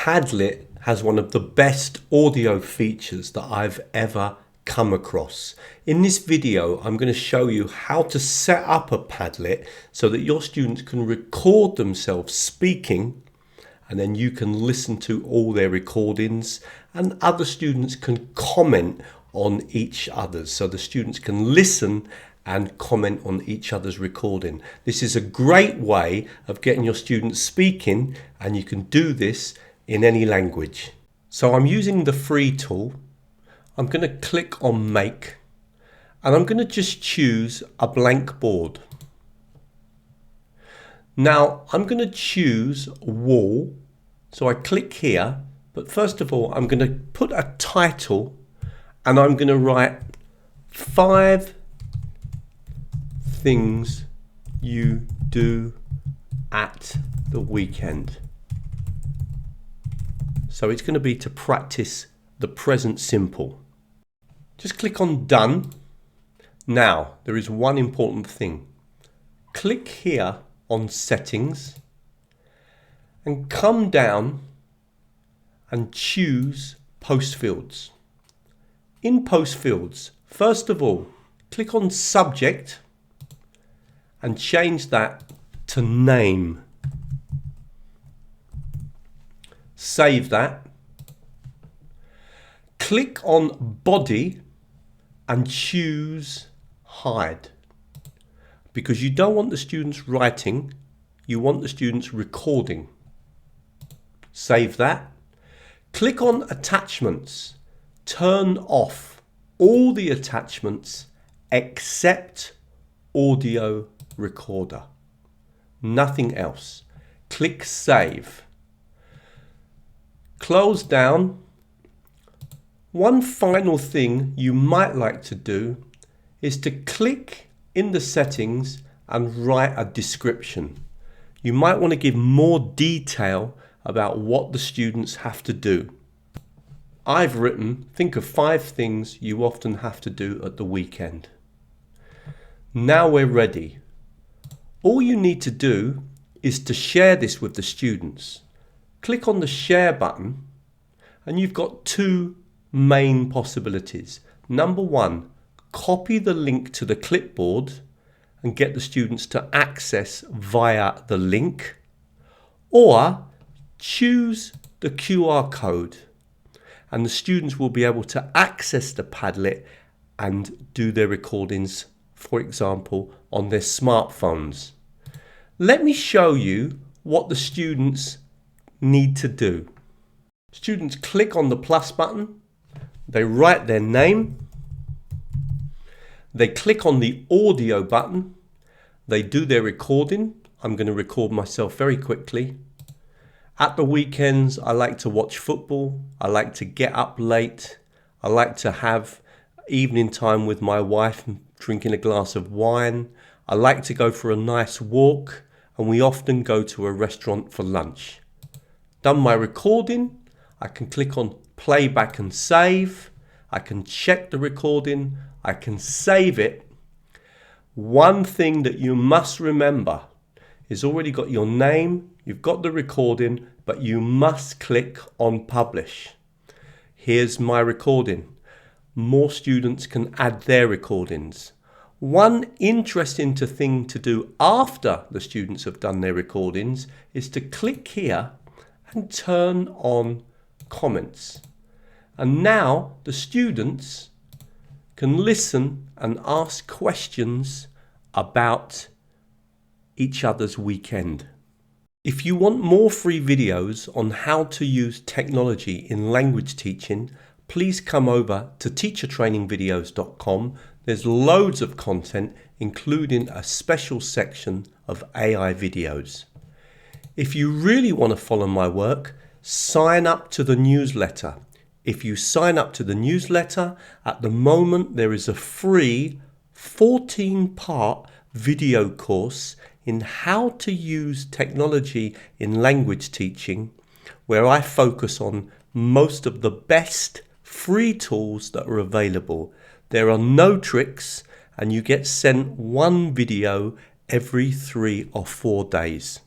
Padlet has one of the best audio features that I've ever come across. In this video, I'm going to show you how to set up a Padlet so that your students can record themselves speaking, and then you can listen to all their recordings, and other students can comment on each other's. So the students can listen and comment on each other's recording. This is a great way of getting your students speaking, and you can do this in any language. So I'm using the free tool. I'm going to click on Make, and I'm going to just choose a blank board. Now I'm going to choose Wall. So I click here, but first of all I'm going to put a title, and I'm going to write 5 things you do at the weekend. So it's going to be to practice the present simple. Just click on Done. Now there is one important thing. Click here on Settings and come down and choose Post Fields. In Post Fields, first of all, click on Subject and change that to Name. Save that. Click on Body and choose Hide, because you don't want the students writing, you want the students recording. Save that. Click on Attachments. Turn off all the attachments except Audio Recorder. Nothing else. Click Save. Close down. One final thing you might like to do is to click in the settings and write a description. You might want to give more detail about what the students have to do. I've written, think of 5 things you often have to do at the weekend. Now we're ready. All you need to do is to share this with the students. Click on the share button, and you've got 2 main possibilities. Number 1, copy the link to the clipboard and get the students to access via the link, or choose the QR code and the students will be able to access the Padlet and do their recordings, for example, on their smartphones. Let me show you what the students need to do. Students click on the plus button, they write their name, they click on the audio button, they do their recording. I'm going to record myself very quickly. At the weekends, I like to watch football. I like to get up late. I like to have evening time with my wife, drinking a glass of wine. I like to go for a nice walk, and we often go to a restaurant for lunch. Done my recording, I can click on Playback and Save. I can check the recording. I can save it. One thing that you must remember is already got your name, you've got the recording, but you must click on Publish. Here's my recording. More students can add their recordings. One interesting thing to do after the students have done their recordings is to click here and turn on comments. And now the students can listen and ask questions about each other's weekend. If you want more free videos on how to use technology in language teaching, please come over to teachertrainingvideos.com. There's loads of content, including a special section of AI videos. If you really want to follow my work, sign up to the newsletter. If you sign up to the newsletter, at the moment there is a free 14-part video course in how to use technology in language teaching, where I focus on most of the best free tools that are available. There are no tricks, and you get sent one video every 3 or 4 days.